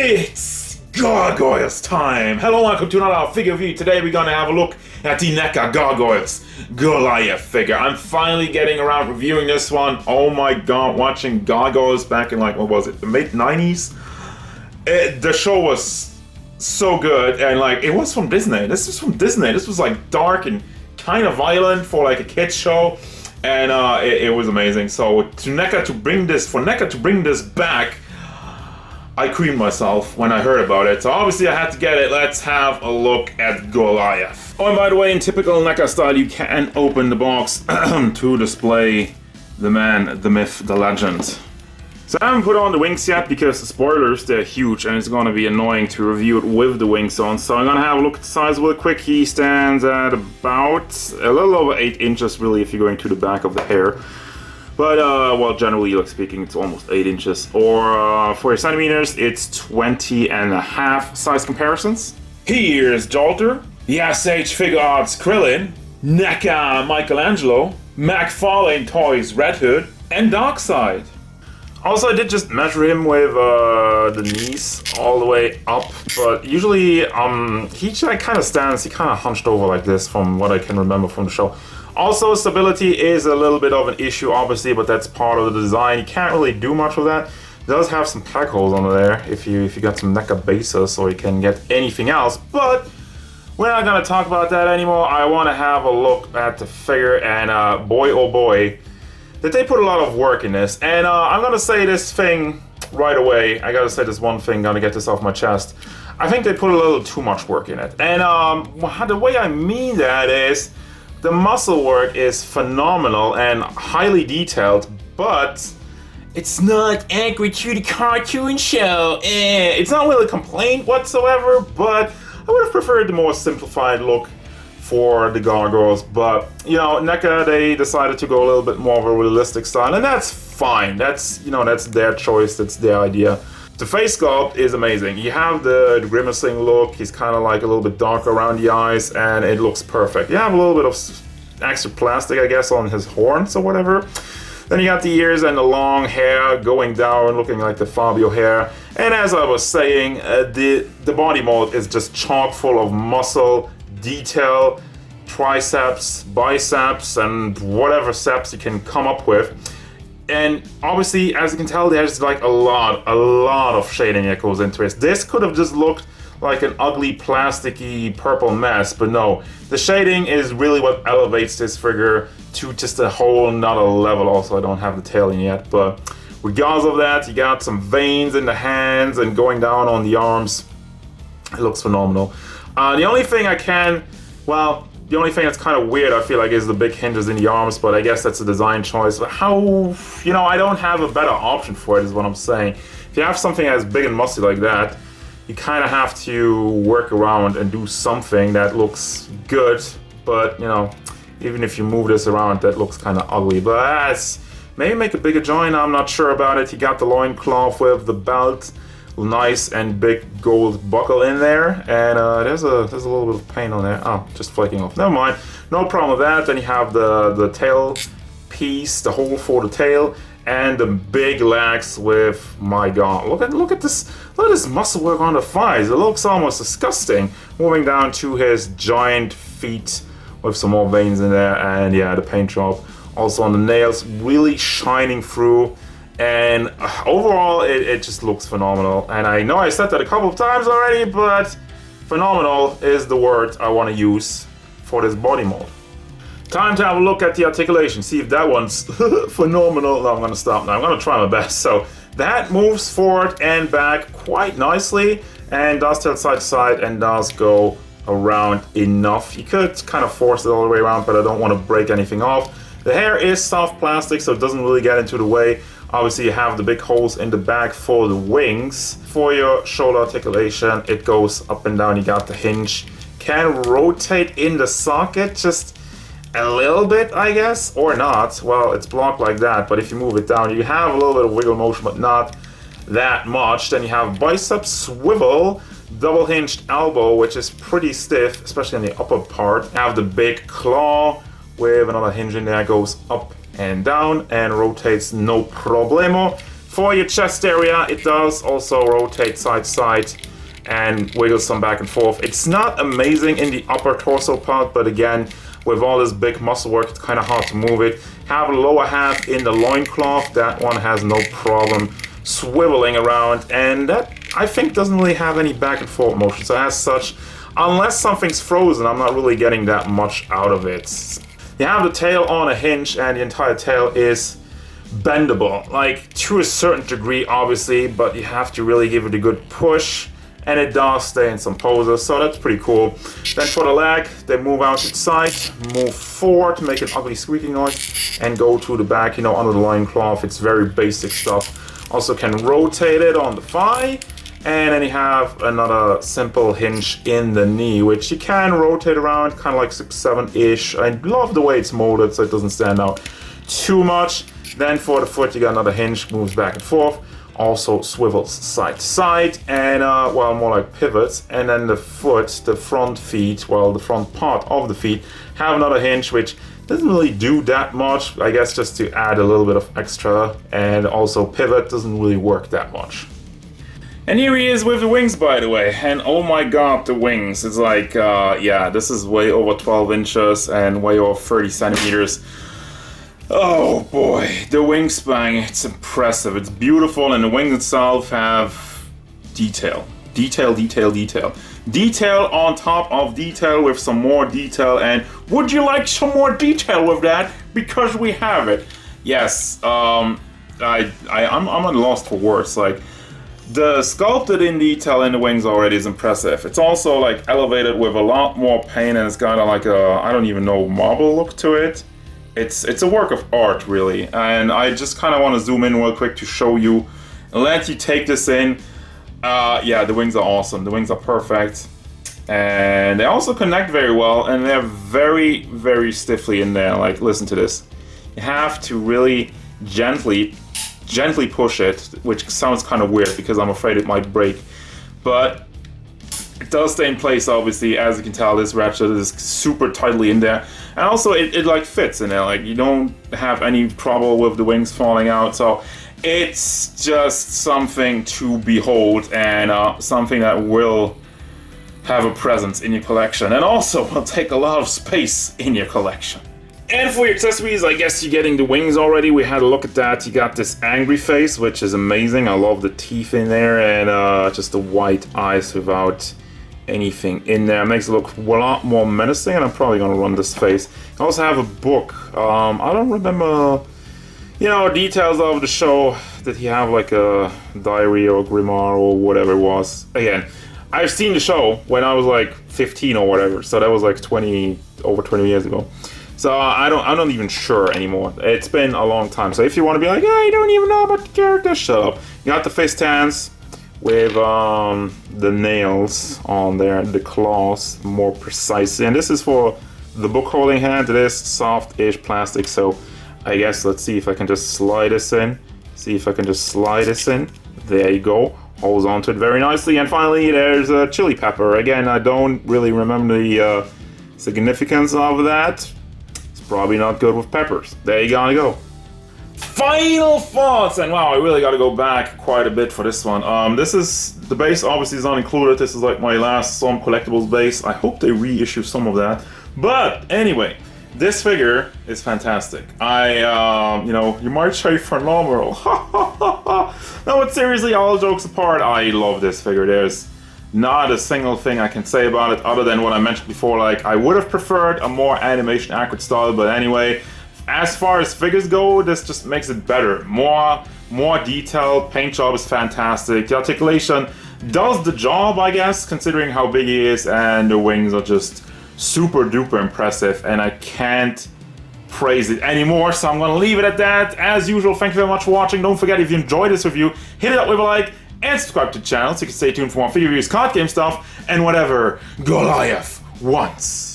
It's Gargoyles time! Hello, welcome to another figure review. Today we're gonna have a look at the Neca Gargoyles Goliath figure. I'm finally getting around reviewing this one. Oh my god, watching Gargoyles back in like, what was it, the mid-90s? The show was so good, and like, it was from Disney. This was from Disney. This was like dark and kind of violent for like a kid's show. And it was amazing. So for Neca to bring this back, I creamed myself when I heard about it. So obviously I had to get it. Let's have a look at Goliath. Oh, and by the way, in typical Neca style, you can open the box to display the man, the myth, the legend. So I haven't put on the wings yet because the spoilers, they're huge and it's going to be annoying to review it with the wings on. So I'm going to have a look at the size real quick. He stands at about a little over 8 inches really if you're going to the back of the hair. But, well, generally speaking, it's almost 8 inches. Or for your centimeters, it's 20.5 size comparisons. Here's Jolter, the SH Figure Arts Krillin, Neca Michelangelo, McFarlane Toys Red Hood, and Darkseid. Also, I did just measure him with the knees all the way up, but usually he kind of stands, he kind of hunched over like this from what I can remember from the show. Also, stability is a little bit of an issue, obviously, but that's part of the design. You can't really do much with that. It does have some pack holes under there if you got some Neca bases, or you can get anything else, but we're not going to talk about that anymore. I want to have a look at the figure, and boy oh boy, that they put a lot of work in this. And I'm gonna say this thing right away. I gotta say this one thing, gonna get this off my chest. I think they put a little too much work in it. And the way I mean that is, the muscle work is phenomenal and highly detailed, but it's not accurate to the cartoon show. It's not really a complaint whatsoever, but I would have preferred the more simplified look for the Gargoyles, but you know, Neca, they decided to go a little bit more of a realistic style, and that's fine. That's, you know, that's their choice, that's their idea. The face sculpt is amazing. You have the grimacing look, he's kind of like a little bit darker around the eyes, and it looks perfect. You have a little bit of extra plastic, I guess, on his horns or whatever. Then you got the ears and the long hair going down, looking like the Fabio hair. And as I was saying, the body mold is just chock full of muscle, detail, triceps, biceps, and whatever seps you can come up with. And obviously, as you can tell, there's like a lot of shading that goes into it. This could have just looked like an ugly, plasticky purple mess, but no. The shading is really what elevates this figure to just a whole nother level. Also, I don't have the tail in yet, but regardless of that, you got some veins in the hands and going down on the arms. It looks phenomenal. The only thing that's kind of weird, I feel like, is the big hinges in the arms, but I guess that's a design choice. But how, you know, I don't have a better option for it, is what I'm saying. If you have something as big and musty like that, you kind of have to work around and do something that looks good, but, you know, even if you move this around, that looks kind of ugly. But maybe make a bigger joint, I'm not sure about it. You got the loincloth with the belt. Nice and big gold buckle in there, and there's a little bit of paint on there. Oh, just flaking off. Never mind, no problem with that. Then you have the tail piece, the hole for the tail, and the big legs with, my god, look at this muscle work on the thighs. It looks almost disgusting. Moving down to his giant feet with some more veins in there, and yeah, the paint job also on the nails, really shining through. And overall, it just looks phenomenal. And I know I said that a couple of times already, but phenomenal is the word I want to use for this body mold. Time to have a look at the articulation, see if that one's phenomenal. No, I'm going to stop now. I'm going to try my best. So that moves forward and back quite nicely, and does tilt side to side and does go around enough. You could kind of force it all the way around, but I don't want to break anything off. The hair is soft plastic, so it doesn't really get into the way. Obviously, you have the big holes in the back for the wings. For your shoulder articulation, it goes up and down. You got the hinge. Can rotate in the socket just a little bit, I guess, or not. Well, it's blocked like that, but if you move it down, you have a little bit of wiggle motion, but not that much. Then you have bicep swivel, double hinged elbow, which is pretty stiff, especially on the upper part. You have the big claw with another hinge in there, goes up and down and rotates no problemo. For your chest area, it does also rotate side to side and wiggle some back and forth. It's not amazing in the upper torso part, but again, with all this big muscle work, it's kind of hard to move it. Have a lower half in the loincloth. That one has no problem swiveling around, and that, I think, doesn't really have any back and forth motion. So as such, unless something's frozen, I'm not really getting that much out of it. You have the tail on a hinge, and the entire tail is bendable, like to a certain degree, obviously, but you have to really give it a good push, and it does stay in some poses, so that's pretty cool. Then for the leg, they move out to the side, move forward to make an ugly squeaking noise, and go to the back, you know, under the loincloth. It's very basic stuff. Also can rotate it on the thigh, and then you have another simple hinge in the knee, which you can rotate around, kind of like 6-7-ish. I love the way it's molded, so it doesn't stand out too much. Then for the foot, you got another hinge, moves back and forth, also swivels side to side, and well, more like pivots. And then the foot, the front feet, well, the front part of the feet, have another hinge, which doesn't really do that much, I guess, just to add a little bit of extra. And also pivot doesn't really work that much. And here he is with the wings, by the way, and oh my god, the wings. It's like, yeah, this is way over 12 inches and way over 30 centimeters. Oh boy, the wingspan, it's impressive, it's beautiful, and the wings itself have detail. Detail, detail, detail. Detail on top of detail with some more detail, and would you like some more detail with that? Because we have it. Yes, I'm at a loss for words. Like, the sculpted in detail in the wings already is impressive. It's also like elevated with a lot more paint, and it's got like a, I don't even know, marble look to it. It's a work of art, really, and I just kind of want to zoom in real quick to show you and let you take this in. Yeah, the wings are awesome. The wings are perfect, and they also connect very well, and they're very, very stiffly in there. Like, listen to this. You have to really gently push it, which sounds kind of weird because I'm afraid it might break, but it does stay in place, obviously. As you can tell, this ratchet is super tightly in there. And also, it like fits in there. Like, you don't have any trouble with the wings falling out. So, it's just something to behold, and something that will have a presence in your collection. And also, will take a lot of space in your collection. And for your accessories, I guess you're getting the wings already. We had a look at that. You got this angry face, which is amazing. I love the teeth in there, and just the white eyes without anything in there. It makes it look a lot more menacing, and I'm probably gonna run this face. I also have a book. I don't remember, you know, details of the show. Did he have like a diary or grimoire or whatever it was? Again, I've seen the show when I was like 15 or whatever, so that was like over 20 years ago. So I'm not even sure anymore. It's been a long time. So if you want to be like, I don't even know about the character, shut up. You got the face stance with the nails on there, the claws more precisely. And this is for the book holding hand. It is soft-ish plastic, so I guess let's see if I can just slide this in. There you go. Holds onto it very nicely. And finally, there's a chili pepper. Again, I don't really remember the significance of that. It's probably not good with peppers. There you gotta go. Final thoughts, and wow, I really got to go back quite a bit for this one. This is the base. Obviously, is not included. This is like my last Some Collectibles base. I hope they reissue some of that. But anyway, this figure is fantastic. You know, you might say phenomenal. No, but seriously, all jokes apart, I love this figure. There's not a single thing I can say about it other than what I mentioned before. Like, I would have preferred a more animation accurate style, but anyway. As far as figures go, this just makes it better. More detail, paint job is fantastic. The articulation does the job, I guess, considering how big he is, and the wings are just super duper impressive, and I can't praise it anymore, so I'm gonna leave it at that. As usual, thank you very much for watching. Don't forget, if you enjoyed this review, hit it up with a like, and subscribe to the channel so you can stay tuned for more figure reviews, card game stuff, and whatever Goliath wants.